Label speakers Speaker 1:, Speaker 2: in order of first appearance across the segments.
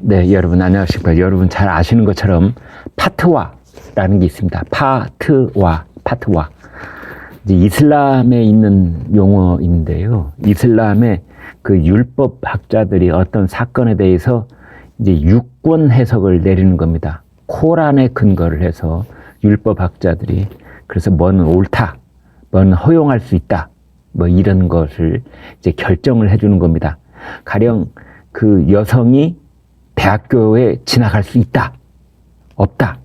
Speaker 1: 네, 여러분 안녕하십니까. 여러분 잘 아시는 것처럼 파트와라는 게 있습니다. 파트와. 이제 이슬람에 있는 용어인데요. 이슬람의 그 율법 학자들이 어떤 사건에 대해서 이제 유권 해석을 내리는 겁니다. 코란에 근거를 해서 율법 학자들이 그래서 뭐는 옳다, 뭐는 허용할 수 있다, 뭐 이런 것을 이제 결정을 해주는 겁니다. 가령 그 여성이 대학교에 진학할 수 있다, 없다.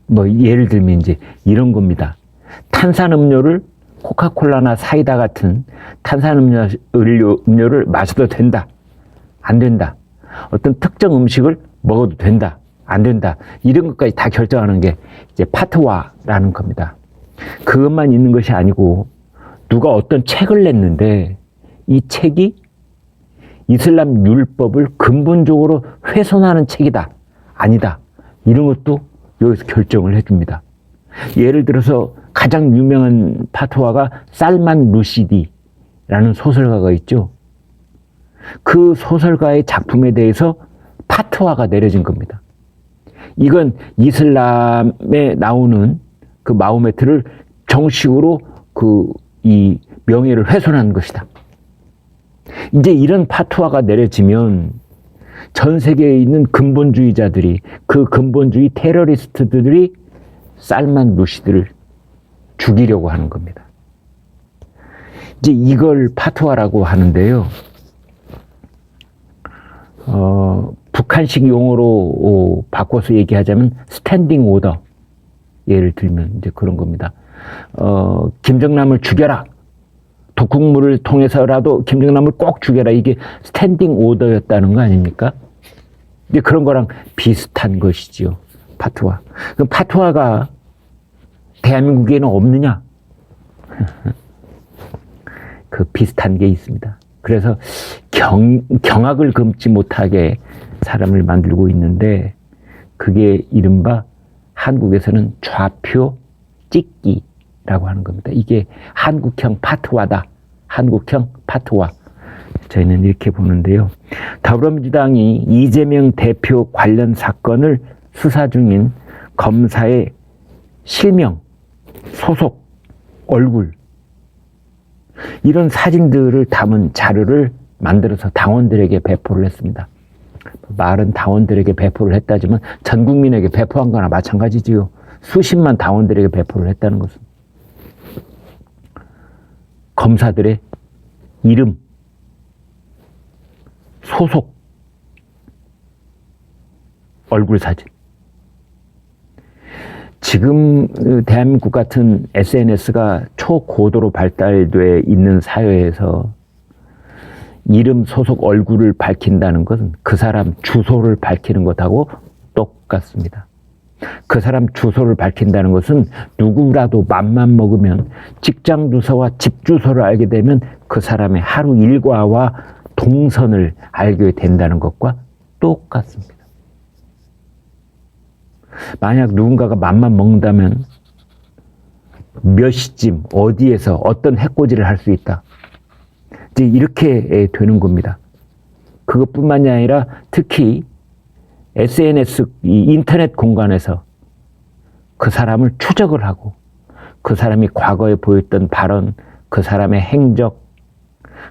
Speaker 1: 뭐 예를 들면 이제 이런 겁니다. 탄산음료를 코카콜라나 사이다 같은 탄산음료를 마셔도 된다, 안 된다. 어떤 특정 음식을 먹어도 된다, 안 된다. 이런 것까지 다 결정하는 게 이제 파트와라는 겁니다. 그것만 있는 것이 아니고 누가 어떤 책을 냈는데 이 책이 이슬람 율법을 근본적으로 훼손하는 책이다, 아니다. 이런 것도 여기서 결정을 해줍니다. 예를 들어서 가장 유명한 파트와가 살만 루시디라는 소설가가 있죠. 그 소설가의 작품에 대해서 파트와가 내려진 겁니다. 이건 이슬람에 나오는 그 마호메트를 정식으로 이 명예를 훼손한 것이다. 이제 이런 파트와가 내려지면 전 세계에 있는 근본주의자들이, 그 근본주의 테러리스트들이 살만 루시드를 죽이려고 하는 겁니다. 이제 이걸 파트와라고 하는데요. 북한식 용어로 바꿔서 얘기하자면 스탠딩 오더. 예를 들면 이제 그런 겁니다. 김정남을 죽여라. 독극물을 통해서라도 김정남을 꼭 죽여라. 이게 스탠딩 오더였다는 거 아닙니까? 이제 그런 거랑 비슷한 것이지요. 파트와. 그럼 파트와가 대한민국에는 없느냐? 그 비슷한 게 있습니다. 그래서 경악을 금치 못하게 사람을 만들고 있는데 그게 이른바 한국에서는 좌표 찍기라고 하는 겁니다. 이게 한국형 파트와다. 한국형 파트와. 저희는 이렇게 보는데요. 더불어민주당이 이재명 대표 관련 사건을 수사 중인 검사의 실명, 소속, 얼굴 이런 사진들을 담은 자료를 만들어서 당원들에게 배포를 했습니다. 말은 당원들에게 배포를 했다지만 전 국민에게 배포한 거나 마찬가지지요. 수십만 당원들에게 배포를 했다는 것은 검사들의 이름, 소속, 얼굴 사진. 지금 대한민국 같은 SNS가 초고도로 발달되어 있는 사회에서 이름, 소속, 얼굴을 밝힌다는 것은 그 사람 주소를 밝히는 것하고 똑같습니다. 그 사람 주소를 밝힌다는 것은 누구라도 맘만 먹으면 직장 주소와 집 주소를 알게 되면 그 사람의 하루 일과와 동선을 알게 된다는 것과 똑같습니다. 만약 누군가가 맘만 먹는다면 몇 시쯤 어디에서 어떤 해코지를 할 수 있다. 이제 이렇게 되는 겁니다. 그것뿐만이 아니라 특히 SNS, 이 인터넷 공간에서 그 사람을 추적을 하고 그 사람이 과거에 보였던 발언, 그 사람의 행적,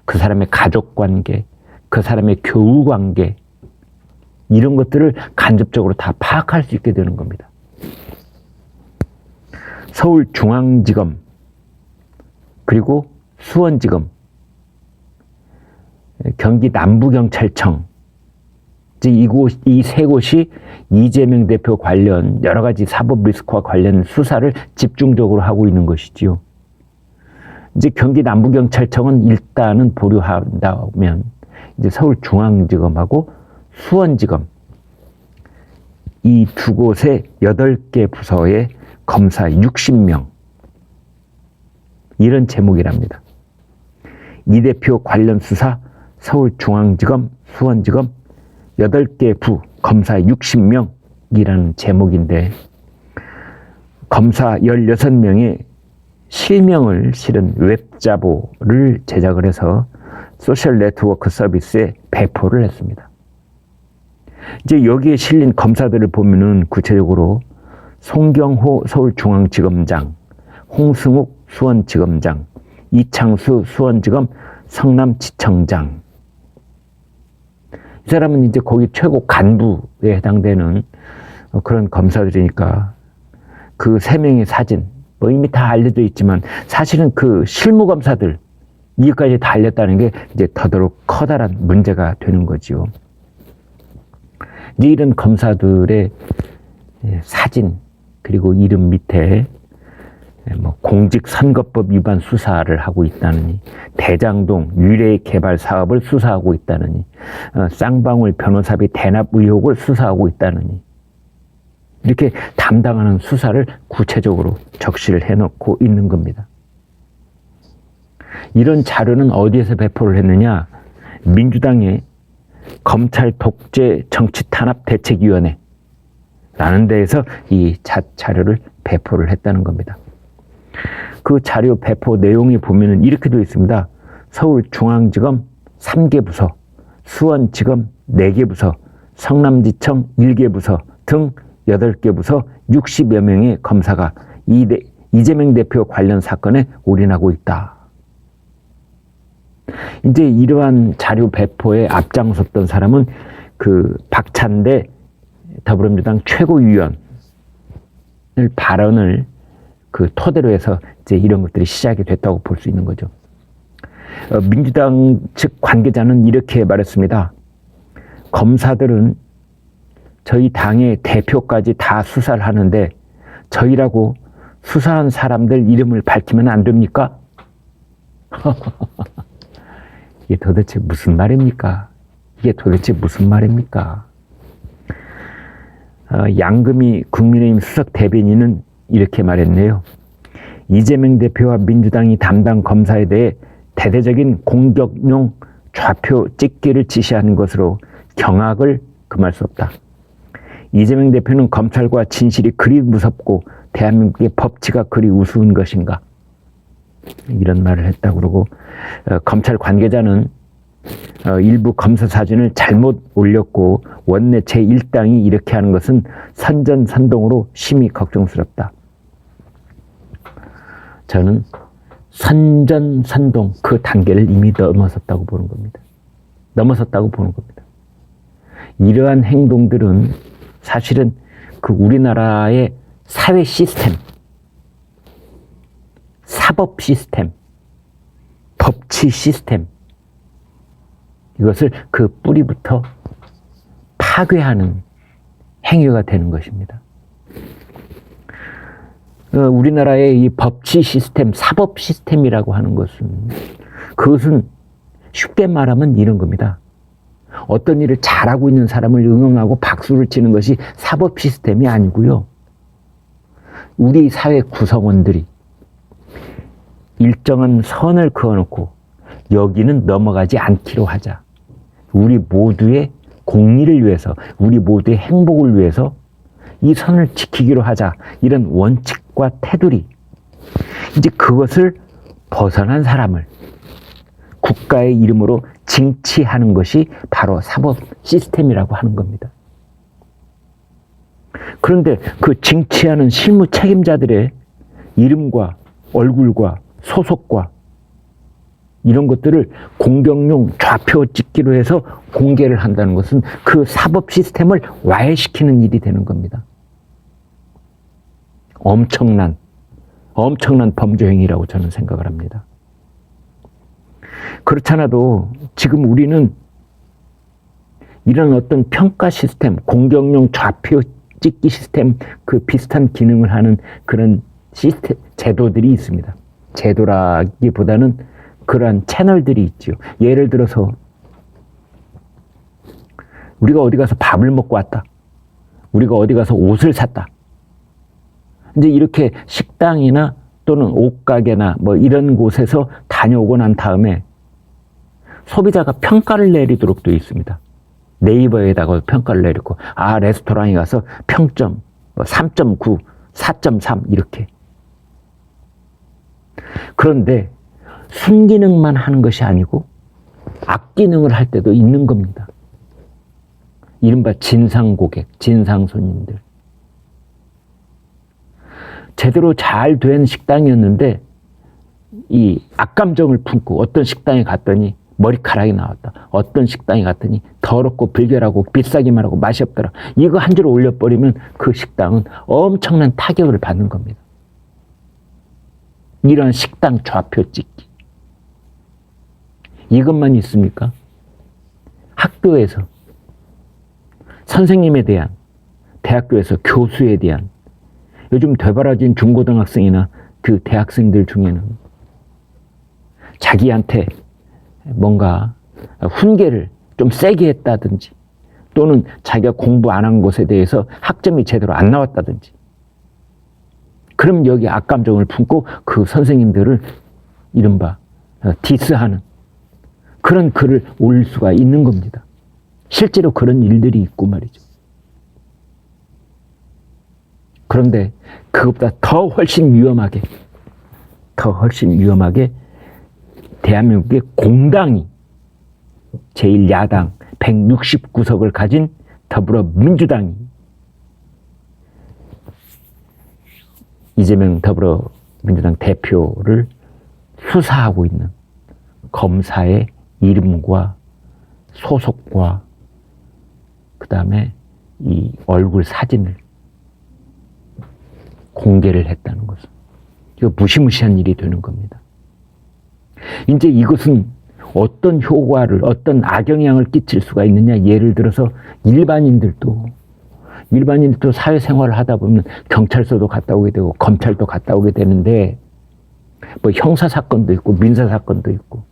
Speaker 1: 그 사람의 가족관계, 그 사람의 교우관계 이런 것들을 간접적으로 다 파악할 수 있게 되는 겁니다. 서울중앙지검 그리고 수원지검, 경기 남부경찰청 이 세 곳이 이재명 대표 관련 여러 가지 사법 리스크와 관련 수사를 집중적으로 하고 있는 것이지요. 이제 경기 남부경찰청은 일단은 보류한다면 이제 서울중앙지검하고 수원지검 이 두 곳의 8개 부서의 검사 60명 이런 제목이랍니다. 이 대표 관련 수사 서울중앙지검, 수원지검 8개 부 검사 60명이라는 제목인데 검사 16명의 실명을 실은 웹자보를 제작을 해서 소셜 네트워크 서비스에 배포를 했습니다. 이제 여기에 실린 검사들을 보면은 구체적으로 송경호 서울중앙지검장, 홍승욱 수원지검장, 이창수 수원지검 성남지청장. 이 사람은 이제 거기 최고 간부에 해당되는 그런 검사들이니까 그 세 명의 사진, 뭐 이미 다 알려져 있지만 사실은 그 실무검사들, 이것까지 다 알렸다는 게 이제 더더욱 커다란 문제가 되는 거지요. 이제 이런 검사들의 사진, 그리고 이름 밑에 뭐 공직선거법 위반 수사를 하고 있다느니, 대장동 유례 개발 사업을 수사하고 있다느니, 쌍방울 변호사비 대납 의혹을 수사하고 있다느니, 이렇게 담당하는 수사를 구체적으로 적시를 해놓고 있는 겁니다. 이런 자료는 어디에서 배포를 했느냐? 민주당의 검찰 독재 정치 탄압 대책위원회 라는 데에서 이 자료를 배포를 했다는 겁니다. 그 자료 배포 내용이 보면은 이렇게 되어 있습니다. 서울중앙지검 3개 부서, 수원지검 4개 부서, 성남지청 1개 부서 등 8개 부서 60여 명의 검사가 이재명 대표 관련 사건에 올인하고 있다. 이제 이러한 자료 배포에 앞장섰던 사람은 그 박찬대 더불어민주당 최고위원을 발언을 그 토대로 해서 이제 이런 것들이 시작이 됐다고 볼 수 있는 거죠. 민주당 측 관계자는 이렇게 말했습니다. 검사들은 저희 당의 대표까지 다 수사를 하는데 저희라고 수사한 사람들 이름을 밝히면 안 됩니까? 이게 도대체 무슨 말입니까? 이게 도대체 무슨 말입니까? 양금희 국민의힘 수석 대변인은 이렇게 말했네요. 이재명 대표와 민주당이 담당 검사에 대해 대대적인 공격용 좌표 찍기를 지시하는 것으로 경악을 금할 수 없다. 이재명 대표는 검찰과 진실이 그리 무섭고 대한민국의 법치가 그리 우스운 것인가? 이런 말을 했다고 그러고, 검찰 관계자는 일부 검사 사진을 잘못 올렸고 원내 제1당이 이렇게 하는 것은 선전선동으로 심히 걱정스럽다. 저는 선전선동 그 단계를 이미 넘어섰다고 보는 겁니다. 넘어섰다고 보는 겁니다. 이러한 행동들은 사실은 그 우리나라의 사회 시스템, 사법 시스템, 법치 시스템, 이것을 그 뿌리부터 파괴하는 행위가 되는 것입니다. 우리나라의 이 법치 시스템, 사법 시스템이라고 하는 것은, 그것은 쉽게 말하면 이런 겁니다. 어떤 일을 잘하고 있는 사람을 응원하고 박수를 치는 것이 사법 시스템이 아니고요. 우리 사회 구성원들이 일정한 선을 그어놓고 여기는 넘어가지 않기로 하자. 우리 모두의 공리를 위해서, 우리 모두의 행복을 위해서 이 선을 지키기로 하자. 이런 원칙과 테두리. 이제 그것을 벗어난 사람을 국가의 이름으로 징치하는 것이 바로 사법 시스템이라고 하는 겁니다. 그런데 그 징치하는 실무 책임자들의 이름과 얼굴과 소속과 이런 것들을 공격용 좌표 찍기로 해서 공개를 한다는 것은 그 사법 시스템을 와해시키는 일이 되는 겁니다. 엄청난 범죄 행위라고 저는 생각을 합니다. 그렇잖아도 지금 우리는 이런 어떤 평가 시스템, 공격용 좌표 찍기 시스템, 그 비슷한 기능을 하는 그런 시스템, 제도들이 있습니다. 제도라기보다는 그러한 채널들이 있죠. 예를 들어서 우리가 어디 가서 밥을 먹고 왔다. 우리가 어디 가서 옷을 샀다. 이제 이렇게 식당이나 또는 옷가게나 뭐 이런 곳에서 다녀오고 난 다음에 소비자가 평가를 내리도록 되어 있습니다. 네이버에다가 평가를 내리고, 레스토랑에 가서 평점 3.9, 4.3 이렇게. 그런데 순기능만 하는 것이 아니고 악기능을 할 때도 있는 겁니다. 이른바 진상 고객, 진상 손님들. 제대로 잘 된 식당이었는데 이 악감정을 품고 어떤 식당에 갔더니 머리카락이 나왔다. 어떤 식당에 갔더니 더럽고 불결하고 비싸기만 하고 맛이 없더라. 이거 한 줄 올려버리면 그 식당은 엄청난 타격을 받는 겁니다. 이런 식당 좌표 찍기. 이것만 있습니까? 학교에서 선생님에 대한, 대학교에서 교수에 대한, 요즘 되바라진 중고등학생이나 그 대학생들 중에는 자기한테 뭔가 훈계를 좀 세게 했다든지 또는 자기가 공부 안 한 것에 대해서 학점이 제대로 안 나왔다든지 그럼 여기 악감정을 품고 그 선생님들을 이른바 디스하는 그런 글을 올릴 수가 있는 겁니다. 실제로 그런 일들이 있고 말이죠. 그런데 그것보다 더 훨씬 위험하게 대한민국의 공당이 제1야당 169석을 가진 더불어민주당이 이재명 더불어민주당 대표를 수사하고 있는 검사의 이름과 소속과 그 다음에 이 얼굴 사진을 공개를 했다는 것은 이거 무시무시한 일이 되는 겁니다. 이제 이것은 어떤 효과를, 어떤 악영향을 끼칠 수가 있느냐. 예를 들어서 일반인들도 사회생활을 하다 보면 경찰서도 갔다 오게 되고 검찰도 갔다 오게 되는데 뭐 형사사건도 있고 민사사건도 있고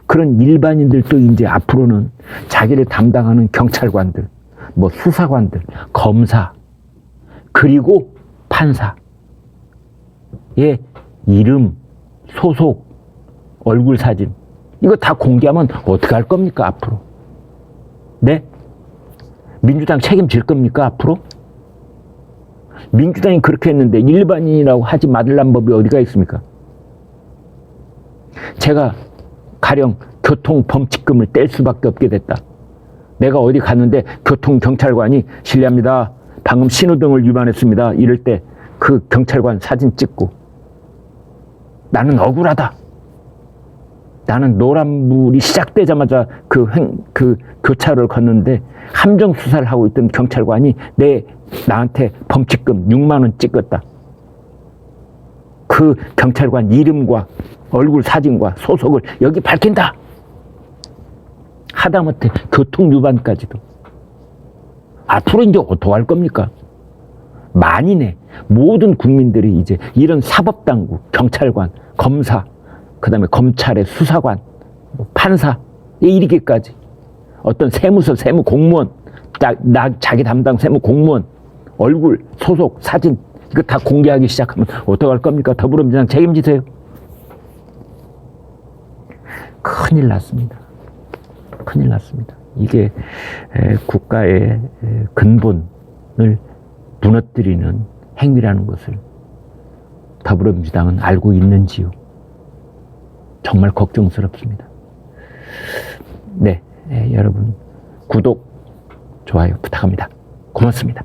Speaker 1: 그런 일반인들도 이제 앞으로는 자기를 담당하는 경찰관들, 뭐 수사관들, 검사, 그리고 판사의 이름, 소속, 얼굴 사진 이거 다 공개하면 어떻게 할 겁니까 앞으로? 네? 민주당 책임질 겁니까 앞으로? 민주당이 그렇게 했는데 일반인이라고 하지 말란 법이 어디가 있습니까? 제가 가령 교통범칙금을 뗄 수밖에 없게 됐다. 내가 어디 갔는데 교통경찰관이 실례합니다. 방금 신호등을 위반했습니다. 이럴 때 그 경찰관 사진 찍고 나는 억울하다. 나는 노란불이 시작되자마자 그 교차로를 걷는데 함정 수사를 하고 있던 경찰관이 나한테 범칙금 6만 원 찍었다. 그 경찰관 이름과 얼굴 사진과 소속을 여기 밝힌다. 하다못해 교통 위반까지도. 앞으로 이제 어떻게 할 겁니까? 만인의 모든 국민들이 이제 이런 사법당국, 경찰관, 검사, 그 다음에 검찰의 수사관, 판사에 이르기까지 어떤 세무서, 세무공무원, 자기 담당 세무공무원, 얼굴, 소속, 사진 이거 다 공개하기 시작하면 어떡할 겁니까? 더불어민주당 책임지세요. 큰일 났습니다. 큰일 났습니다. 이게 국가의 근본을 무너뜨리는 행위라는 것을 더불어민주당은 알고 있는지요? 정말 걱정스럽습니다. 네, 여러분 구독, 좋아요 부탁합니다. 고맙습니다.